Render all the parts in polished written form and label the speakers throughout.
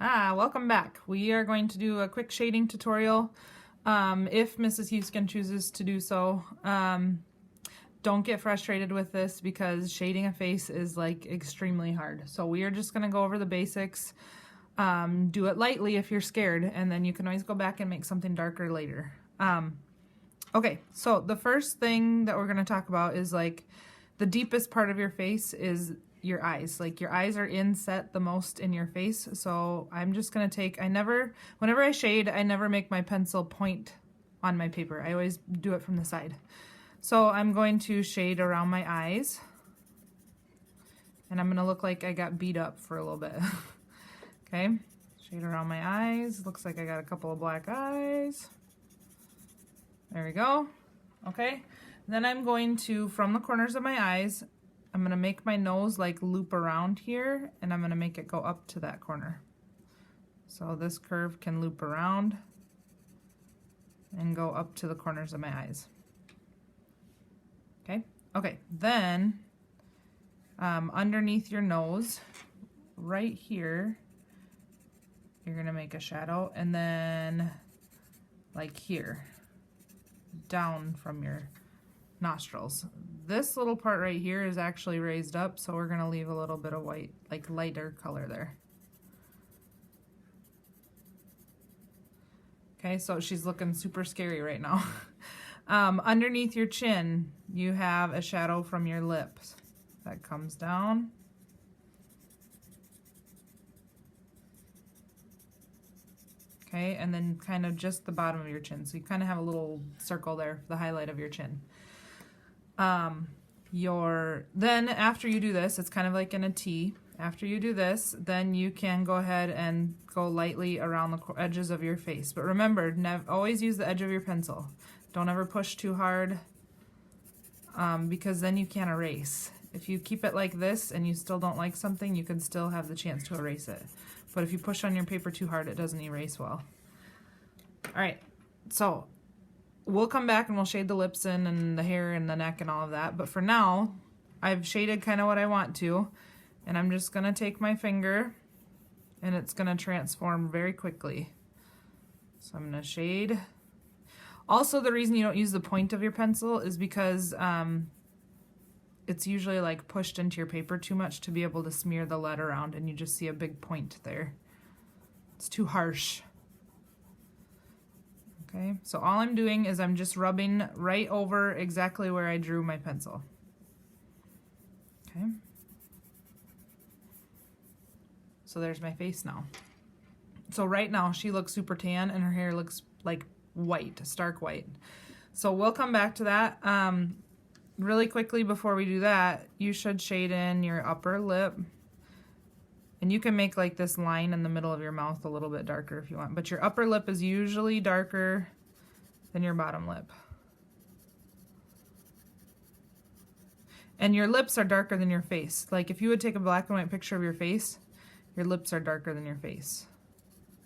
Speaker 1: Welcome back. We are going to do a quick shading tutorial. If Mrs. Houston chooses to do so. Don't get frustrated with this because shading a face is like extremely hard. So we are just going to go over the basics. Do it lightly if you're scared, and then you can always go back and make something darker later. Okay, so the first thing that we're going to talk about is like the deepest part of your face is your eyes. Like your eyes are inset the most in your face. So I'm just going to take, whenever I shade, I never make my pencil point on my paper. I always do it from the side. So I'm going to shade around my eyes. And I'm going to look like I got beat up for a little bit. Okay, shade around my eyes. Looks like I got a couple of black eyes. There we go. Okay, then I'm going to, from the corners of my eyes, I'm going to make my nose like loop around here, and I'm going to make it go up to that corner. So this curve can loop around and go up to the corners of my eyes. Okay, then underneath your nose, right here, you're going to make a shadow, and then like here, down from your nostrils. This little part right here is actually raised up, so we're going to leave a little bit of white, like lighter color there. Okay, so she's looking super scary right now. Underneath your chin, you have a shadow from your lips that comes down. Okay, and then kind of just the bottom of your chin. So you kind of have a little circle there, the highlight of your chin. Then after you do this, it's kind of like in a T. After you do this, then you can go ahead and go lightly around the edges of your face. But remember, always use the edge of your pencil. Don't ever push too hard, because then you can't erase. If you keep it like this and you still don't like something, you can still have the chance to erase it. But if you push on your paper too hard, it doesn't erase well. All right, so we'll come back and we'll shade the lips in and the hair and the neck and all of that. But for now, I've shaded kind of what I want to, and I'm just gonna take my finger and it's gonna transform very quickly. So I'm gonna shade. Also, the reason you don't use the point of your pencil is because it's usually like pushed into your paper too much to be able to smear the lead around, and you just see a big point there. It's too harsh. Okay, so all I'm doing is I'm just rubbing right over exactly where I drew my pencil. Okay. So there's my face now. So right now she looks super tan and her hair looks like white, stark white. So we'll come back to that. Really quickly before we do that, you should shade in your upper lip. And you can make like this line in the middle of your mouth a little bit darker if you want. But your upper lip is usually darker than your bottom lip. And your lips are darker than your face. Like if you would take a black and white picture of your face, your lips are darker than your face,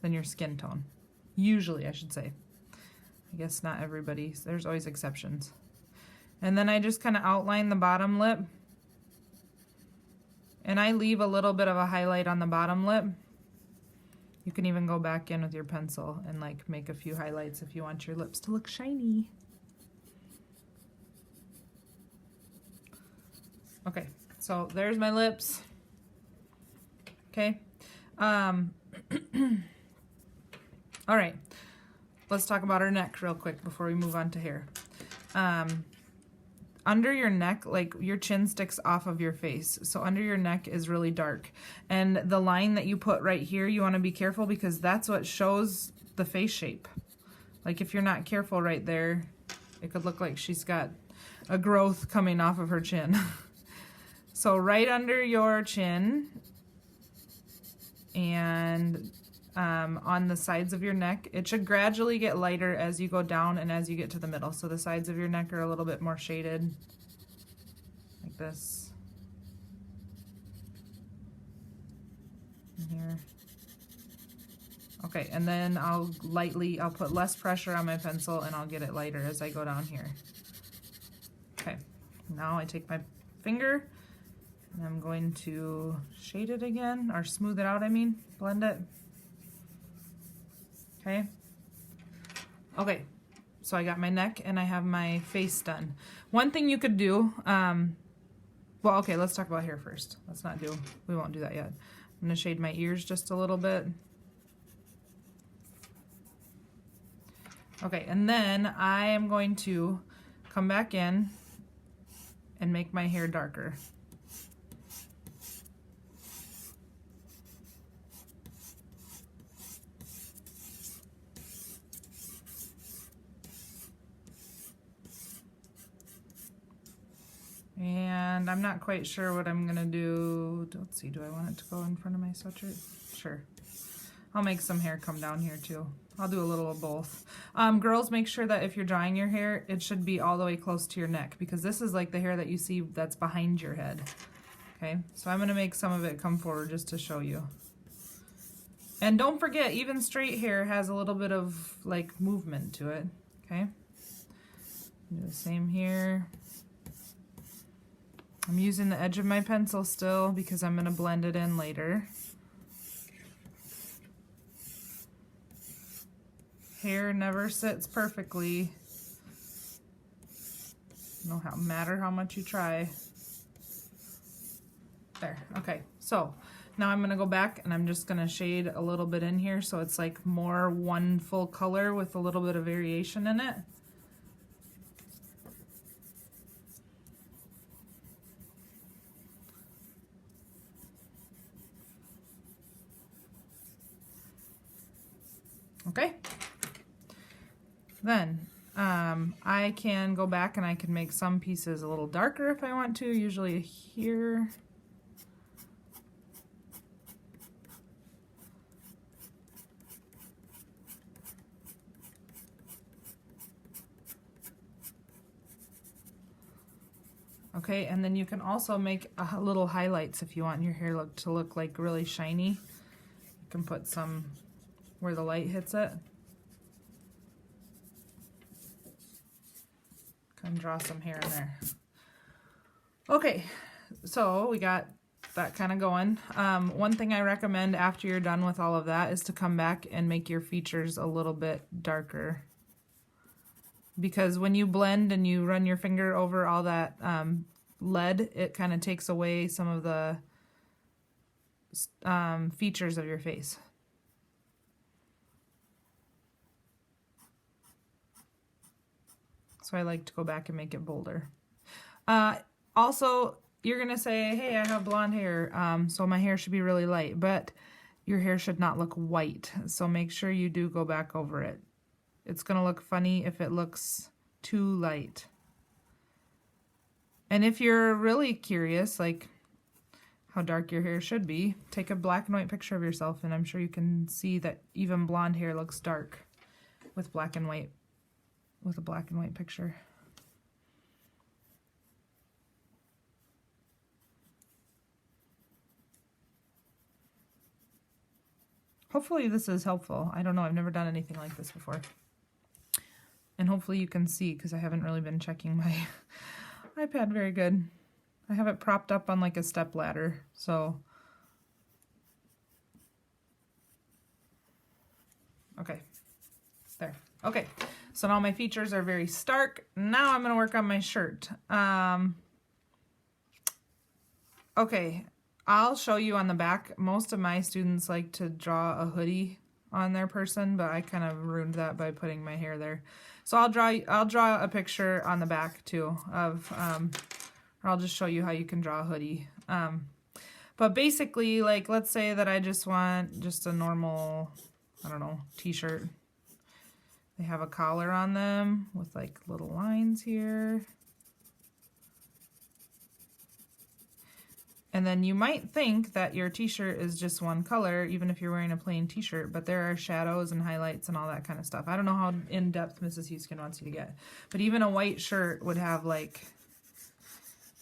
Speaker 1: than your skin tone. Usually, I should say. I guess not everybody. There's always exceptions. And then I just kind of outline the bottom lip. And I leave a little bit of a highlight on the bottom lip. You can even go back in with your pencil and like make a few highlights if you want your lips to look shiny. Okay, so there's my lips. Okay. All right. Let's talk about our neck real quick before we move on to hair. Under your neck, like your chin sticks off of your face. So under your neck is really dark. And the line that you put right here, you want to be careful because that's what shows the face shape. Like if you're not careful right there, it could look like she's got a growth coming off of her chin. So right under your chin and on the sides of your neck, it should gradually get lighter as you go down and as you get to the middle. So the sides of your neck are a little bit more shaded, like this. And here. Okay, and then I'll put less pressure on my pencil and I'll get it lighter as I go down here. Okay, now I take my finger and I'm going to shade it again, or smooth it out, blend it. Okay. Okay. So I got my neck and I have my face done. One thing you could do, well, okay, let's talk about hair first. We won't do that yet. I'm gonna shade my ears just a little bit. Okay, and then I am going to come back in and make my hair darker. And I'm not quite sure what I'm gonna do. Let's see, do I want it to go in front of my sweatshirt? Sure. I'll make some hair come down here too. I'll do a little of both. Girls, make sure that if you're drying your hair, it should be all the way close to your neck, because this is like the hair that you see that's behind your head. Okay, so I'm gonna make some of it come forward just to show you. And don't forget, even straight hair has a little bit of like movement to it. Okay, do the same here. I'm using the edge of my pencil still because I'm gonna blend it in later. Hair never sits perfectly, no matter how much you try. There, okay, so now I'm gonna go back and I'm just gonna shade a little bit in here so it's like more one full color with a little bit of variation in it. Okay. Then I can go back and I can make some pieces a little darker if I want to, usually here. Okay, and then you can also make little highlights if you want your hair to look like really shiny. You can put some where the light hits it. Can draw some hair in there. Okay, so we got that kind of going. One thing I recommend after you're done with all of that is to come back and make your features a little bit darker. Because when you blend and you run your finger over all that lead, it kind of takes away some of the features of your face. So I like to go back and make it bolder. Also, you're going to say, hey, I have blonde hair, so my hair should be really light, but your hair should not look white. So make sure you do go back over it. It's going to look funny if it looks too light. And if you're really curious, like how dark your hair should be, take a black and white picture of yourself, and I'm sure you can see that even blonde hair looks dark with black and white. With a black and white picture. Hopefully this is helpful. I don't know, I've never done anything like this before. And hopefully you can see, because I haven't really been checking my iPad very good. I have it propped up on like a step ladder, so. Okay, there, okay. So now my features are very stark. Now I'm going to work on my shirt. Okay, I'll show you on the back. Most of my students like to draw a hoodie on their person, but I kind of ruined that by putting my hair there. So I'll draw a picture on the back too of, or I'll just show you how you can draw a hoodie. But basically, like, let's say that I just want just a normal, I don't know, t-shirt. They have a collar on them with like little lines here. And then you might think that your t-shirt is just one color, even if you're wearing a plain t-shirt, but there are shadows and highlights and all that kind of stuff. I don't know how in-depth Mrs. Hueskin wants you to get, but even a white shirt would have like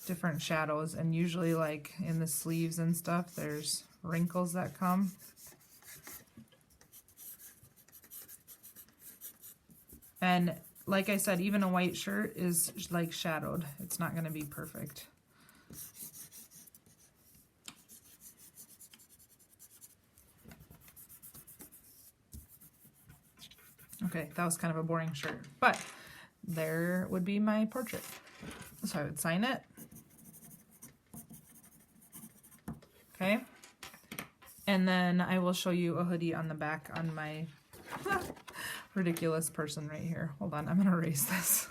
Speaker 1: different shadows, and usually like in the sleeves and stuff, there's wrinkles that come. And like I said, even a white shirt is like shadowed. It's not going to be perfect. Okay, that was kind of a boring shirt, but there would be my portrait. So I would sign it. Okay. And then I will show you a hoodie on the back on my ridiculous person right here. Hold on, I'm gonna erase this.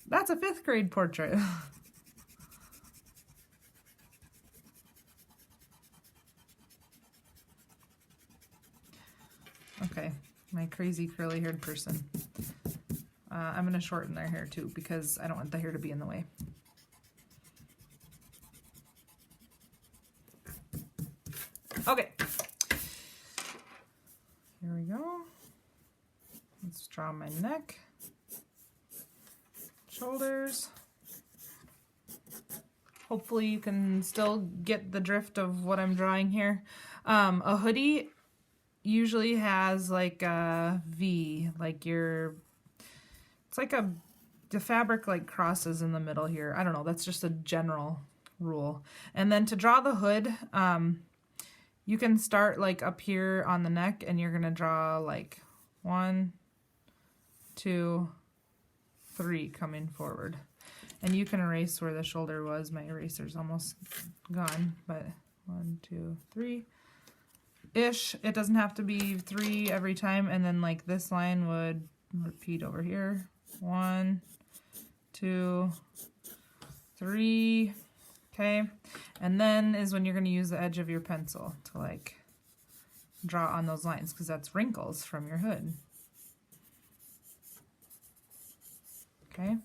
Speaker 1: That's a 5th grade portrait. Okay, my crazy curly haired person. I'm gonna shorten their hair too because I don't want the hair to be in the way. Okay, here we go. Let's draw my neck, shoulders. Hopefully you can still get the drift of what I'm drawing here. A hoodie usually has like a V, like it's like the fabric like crosses in the middle here. I don't know, that's just a general rule. And then to draw the hood, you can start like up here on the neck and you're gonna draw like 1, 2, 3 coming forward. And you can erase where the shoulder was. My eraser's almost gone, but 1, 2, 3-ish. It doesn't have to be 3 every time. And then like this line would repeat over here. 1, 2, 3. Okay. And then is when you're going to use the edge of your pencil to like draw on those lines because that's wrinkles from your hood. Okay.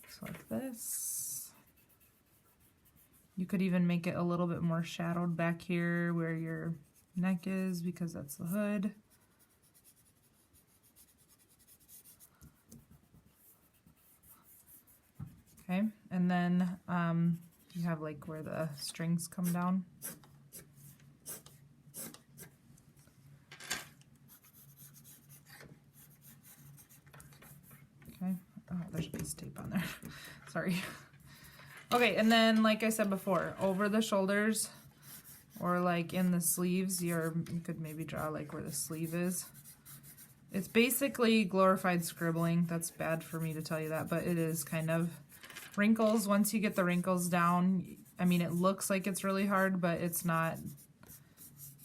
Speaker 1: So like this. You could even make it a little bit more shadowed back here where your neck is because that's the hood. Okay, and then you have like where the strings come down. Okay, oh, there's a piece of tape on there. Sorry. Okay, and then like I said before, over the shoulders or like in the sleeves, you could maybe draw like where the sleeve is. It's basically glorified scribbling. That's bad for me to tell you that, but it is kind of wrinkles. Once you get the wrinkles down, I mean, it looks like it's really hard, but it's not.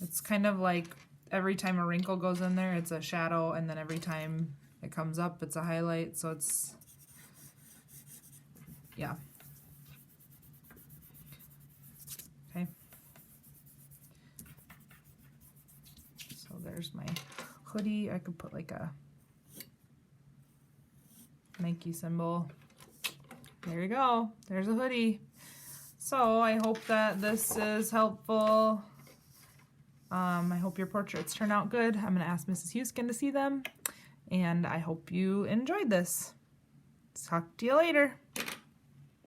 Speaker 1: It's kind of like every time a wrinkle goes in there, it's a shadow, and then every time it comes up, it's a highlight. So it's, yeah. Okay. So there's my hoodie. I could put like a Nike symbol. There you go. There's a hoodie. So I hope that this is helpful. I hope your portraits turn out good. I'm going to ask Mrs. Hughskin to see them. And I hope you enjoyed this. Talk to you later.